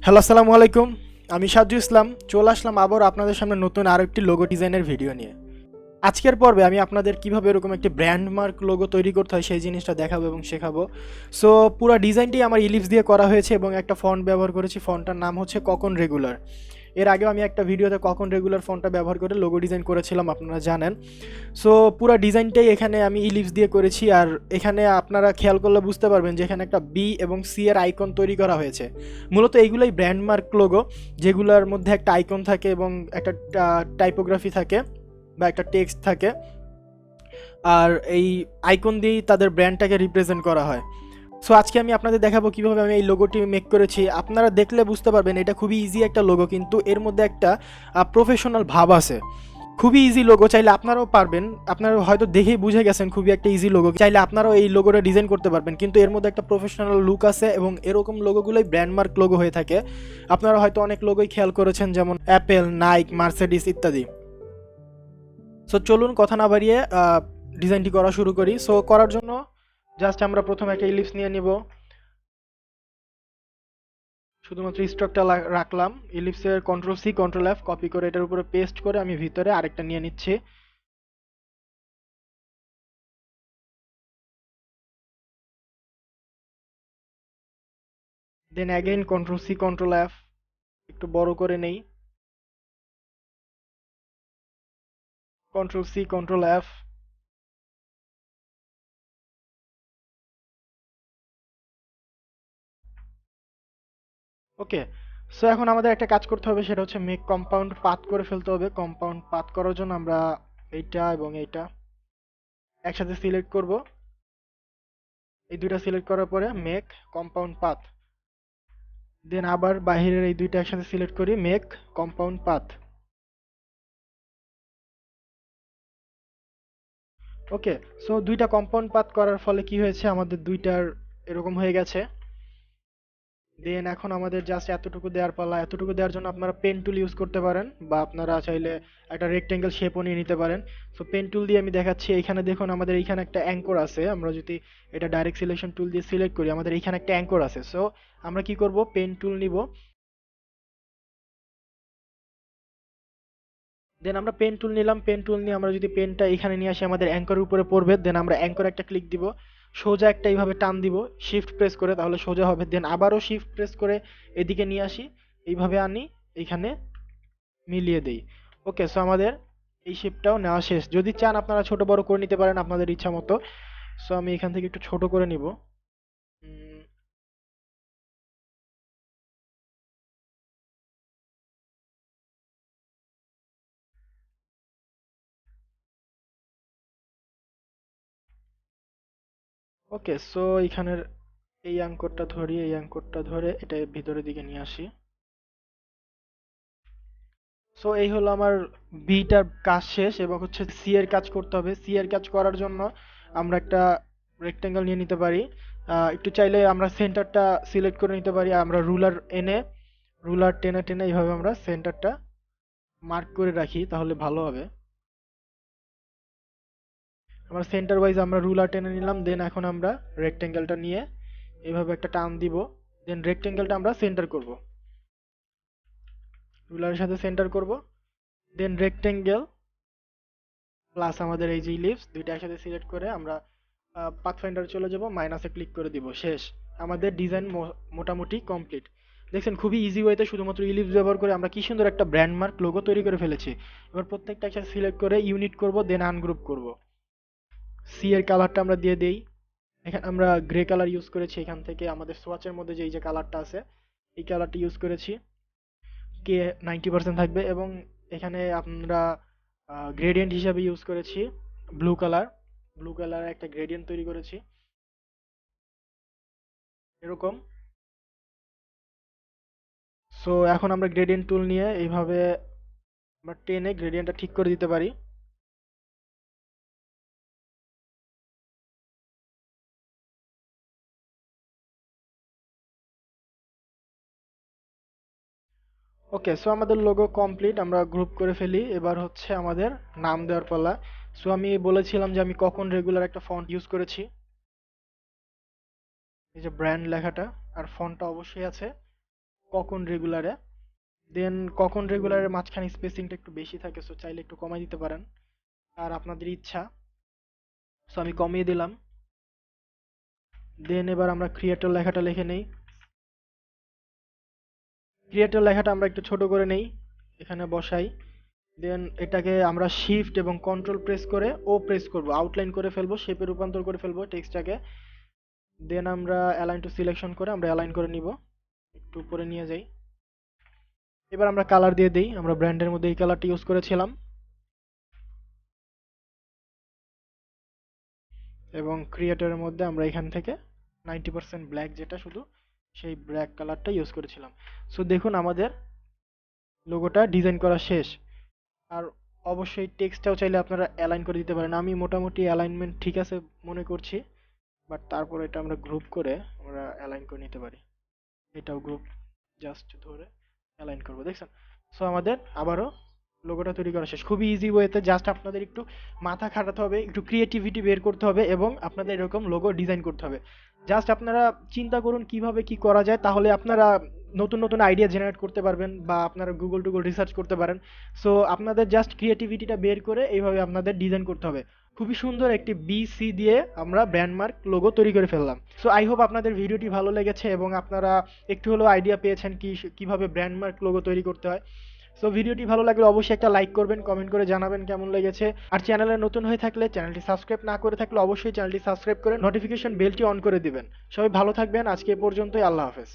Hello, আসসালামু আলাইকুম। আমি সাজু ইসলাম চলে আসলাম আবার আপনাদের সামনে নতুন আরও একটি লোগো ডিজাইনের ভিডিও নিয়ে। আজকের পর্বে আমি আপনাদের কিভাবে এরকম একটি ব্র্যান্ড মার্ক লোগো তৈরি করতে হয় সেই জিনিসটা দেখাবো এবং শেখাবো। সো পুরো ডিজাইনটি আমার ইলিপস দিয়ে করা হয়েছে এবং একটা ফন্ট ব্যবহার করেছি। ফন্টটার নাম হচ্ছে কখন রেগুলার। এর আগেও আমি একটা ভিডিওতে কখন রেগুলার ফন্টটা ব্যবহার করে লোগো ডিজাইন করেছিলাম, আপনারা জানেন। সো পুরো ডিজাইনটাই এখানে আমি ইলিপস দিয়ে করেছি। আর এখানে আপনারা খেয়াল করলে বুঝতে পারবেন যে এখানে একটা বি এবং সি এর আইকন তৈরি করা হয়েছে। মূলত এইগুলোই ব্র্যান্ড মার্ক লোগো, যেগুলোর মধ্যে একটা আইকন থাকে এবং একটা টাইপোগ্রাফি থাকে বা একটা টেক্সট থাকে। আর এই আইকন দিয়েই তাদের ব্র্যান্ডটাকে রিপ্রেজেন্ট করা হয়। সো আজকে আমি আপনাদের দেখাবো কিভাবে আমি এই লোগোটি মেক করেছি। আপনারা দেখলে বুঝতে পারবেন এটা খুবই ইজি একটা লোগো, কিন্তু এর মধ্যে একটা প্রফেশনাল ভাব আছে। খুবই ইজি লোগো, চাইলে আপনারাও পারবেন। আপনারা হয়তো দেখেই বুঝে গেছেন খুবই একটা ইজি লোগো, চাইলে আপনারাও এই লোগোটা ডিজাইন করতে পারবেন। কিন্তু এর মধ্যে একটা প্রফেশনাল লুক আছে এবং এরকম লোগোগুলোই ব্র্যান্ডমার্ক লোগো হয়ে থাকে। আপনারা হয়তো অনেক লোগোই খেয়াল করেছেন, যেমন অ্যাপেল, নাইক, মার্সিডিস ইত্যাদি। সো চলুন কথা না বাড়িয়ে ডিজাইনটি করা শুরু করি। সো করার জন্য জাস্ট আমরা প্রথমে একটা ইলিপস নিয়ে নিব। শুধুমাত্র স্ট্রোকটা রাখলাম। ইলিপসের control C control F copy করে এটার উপরে পেস্ট করে আমি ভিতরে আরেকটা নিয়ে নিচ্ছি। Then again control C control F একটু বড় করে নেই। Control C control F. Okay. So এখন আমাদের একটা কাজ করতে হবে, সেটা হচ্ছে মেক কম্পাউন্ড পাথ করে ফেলতে হবে। কম্পাউন্ড পাথ করার জন্য আমরা এইটা এবং এইটা একসাথে সিলেক্ট করব। এই দুইটা সিলেক্ট করার পরে মেক কম্পাউন্ড পাথ। দেন আবার বাহিরের এই দুইটা একসাথে সিলেক্ট করি, মেক কম্পাউন্ড পাথ। ওকে। সো দুইটা কম্পাউন্ড পাথ করার ফলে কি হয়েছে, আমাদের দুইটার এরকম হয়ে গেছে। দেন এখন আমাদের জাস্ট এতটুকু দেওয়ার পালা। এতটুকু দেওয়ার জন্য আপনারা পেন টুল ইউজ করতে পারেন, বা আপনারা চাইলে একটা রেক্টেঙ্গেল শেপও নিয়ে নিতে পারেন। সো পেন টুল দিয়ে আমি দেখাচ্ছি। এখানে দেখুন আমাদের এইখানে একটা অ্যাঙ্কর আছে। আমরা যদি এটা ডাইরেক্ট সিলেকশন টুল দিয়ে সিলেক্ট করি, আমাদের এইখানে একটা অ্যাঙ্কর আছে। সো আমরা কি করব, পেন টুল নিব। দেন আমরা পেন টুল নিলাম। পেন টুল নিয়ে আমরা যদি পেনটা এখানে নিয়ে আসি, আমাদের অ্যাঙ্করের উপরে পড়বে। দেন আমরা অ্যাঙ্কর একটা ক্লিক দিব, সোজা একটা এইভাবে টান দিব শিফট প্রেস করে, তাহলে সোজা হবে। দেন আবারও শিফট প্রেস করে এদিকে নিয়ে আসি, এইভাবে আনি, এইখানে মিলিয়ে দেই। ওকে। সো আমাদের এই শেপটাও নেওয়া শেষ। যদি চান আপনারা ছোট বড় করে নিতে পারেন আপনাদের ইচ্ছা মতো। সো আমি এখান থেকে একটু ছোট করে নিব। ওকে। সো এখানের এই অ্যাঙ্করটা ধরি, এই অ্যাঙ্করটা ধরে এটা ভিতরের দিকে নিয়ে আসি। সো এই হলো আমার বিটার কাজ শেষ, এবং হচ্ছে সি এর কাজ করতে হবে। সি এর কাজ করার জন্য আমরা একটা রেক্টেঙ্গেল নিয়ে নিতে পারি। একটু চাইলে আমরা সেন্টারটা সিলেক্ট করে নিতে পারি। আমরা রুলার এনে, রুলার টেনে টেনে এইভাবে আমরা সেন্টারটা মার্ক করে রাখি, তাহলে ভালো হবে। আমরা সেন্টার ওয়াইজ আমরা রুলার টেনে নিলাম। দেন এখন আমরা রেক্টেঙ্গেলটা নিয়ে এইভাবে একটা টান দিব। দেন রেক্টেঙ্গেলটা আমরা সেন্টার করব, রুলারের সাথে সেন্টার করব। দেন রেক্টেঙ্গেল প্লাস আমাদের এই যে ইলিপস দুইটা একসাথে সিলেক্ট করে আমরা পাথফাইন্ডারে চলে যাব, মাইনাসে ক্লিক করে দিব। শেষ। আমাদের ডিজাইন মোটামুটি কমপ্লিট। দেখছেন খুবই ইজি ওয়েতে শুধুমাত্র ইলিপস ব্যবহার করে আমরা কি সুন্দর একটা ব্র্যান্ড মার্ক লোগো তৈরি করে ফেলেছি। এবার প্রত্যেকটা একসাথে সিলেক্ট করে ইউনিট করব, দেন আনগ্রুপ করব। সি এর কালারটা আমরা দিয়ে দেই। এখানে আমরা গ্রে কালার ইউজ করেছি। এখান থেকে আমাদের সোয়াচের মধ্যে যে এই যে কালারটা আছে, এই কালারটা ইউজ করেছি। কে 90% থাকবে। এবং এখানে আমরা গ্রেডিয়েন্ট হিসাবে ইউজ করেছি ব্লু কালার। ব্লু কালার একটা গ্রেডিয়েন্ট তৈরি করেছি এরকম। সো এখন আমরা গ্রেডিয়েন্ট টুল নিয়ে এইভাবে আমরা টেনে গ্রেডিয়েন্টটা ঠিক করে দিতে পারি। ওকে। সো আমাদের লোগো কমপ্লিট। আমরা গ্রুপ করে ফেলি। এবার হচ্ছে আমাদের নাম দেওয়ার পালা। সো আমি বলেছিলাম যে আমি কখন রেগুলার একটা ফন্ট ইউজ করেছি, এই যে ব্র্যান্ড লেখাটা, আর ফন্টটা অবশ্যই আছে কখন রেগুলারে। দেন কখন রেগুলারের মাঝখানে স্পেসিংটা একটু বেশি থাকে, সো চাইলে একটু কমাই দিতে পারেন, আর আপনাদের ইচ্ছা। সো আমি কমিয়ে দিলাম। দেন এবার আমরা ক্রিয়েটর লেখাটা লিখে নেই। ক্রিয়েটর লেখাটা আমরা একটু ছোট করে নেই, এখানে বসাই। দেন এটাকে আমরা শিফট এবং কন্ট্রোল প্রেস করে ও প্রেস করব, আউটলাইন করে ফেলবো, শেপে রূপান্তর করে ফেলবো টেক্সটটাকে। দেন আমরা অ্যালাইন টু সিলেকশন করে আমরা অ্যালাইন করে নিব, একটু উপরে নিয়ে যাই। এবার আমরা কালার দিয়ে দেই, আমরা ব্র্যান্ডের মধ্যে এই কালারটা ইউজ করেছিলাম, এবং ক্রিয়েটরের মধ্যে আমরা এখান থেকে 90% ব্ল্যাক, যেটা শুধু সেই ব্ল্যাক কালারটা ইউজ করেছিলাম। সো দেখুন আমাদের লোগোটা ডিজাইন করা শেষ। আর অবশ্যই টেক্সটটাও চাইলে আপনারা অ্যালাইন করে দিতে পারেন, আমি মোটামুটি অ্যালাইনমেন্ট ঠিক আছে মনে করছি, বাট তারপর এটা আমরা গ্রুপ করে আমরা অ্যালাইন করে নিতে পারি। এটাও গ্রুপ জাস্ট ধরে অ্যালাইন করবো, দেখছেন? সো আমাদের আবারও লোগোটা তৈরি করা শেষ, খুবই ইজি ওয়েতে। জাস্ট আপনাদের একটু মাথা খাটাতে হবে, একটু ক্রিয়েটিভিটি বের করতে হবে, এবং আপনাদের এরকম লোগো ডিজাইন করতে হবে। জাস্ট আপনারা চিন্তা করুন কিভাবে কি করা যায়, তাহলে আপনারা নতুন নতুন আইডিয়া জেনারেট করতে পারবেন, বা আপনারা গুগল টুগল রিসার্চ করতে পারেন। সো আপনাদের জাস্ট ক্রিয়েটিভিটিটা বের করে এইভাবে আপনাদের ডিজাইন করতে হবে। খুবই সুন্দর একটি বিসি দিয়ে আমরা ব্র্যান্ডমার্ক লোগো তৈরি করে ফেললাম। সো আই হোপ আপনাদের ভিডিওটি ভালো লেগেছে এবং আপনারা একটু হলেও আইডিয়া পেয়েছেন কিভাবে ব্র্যান্ডমার্ক লোগো তৈরি করতে হয়। সো ভিডিওটি ভালো লাগলে অবশ্যই একটা লাইক করবেন, কমেন্ট করে জানাবেন কেমন লেগেছে। আর চ্যানেলে নতুন হয়ে থাকলে, চ্যানেলটি সাবস্ক্রাইব না করে থাকলে অবশ্যই চ্যানেলটি সাবস্ক্রাইব করে নোটিফিকেশন বেলটি অন করে দিবেন। সবাই ভালো থাকবেন, আজকে এ পর্যন্তই, আল্লাহ হাফেজ।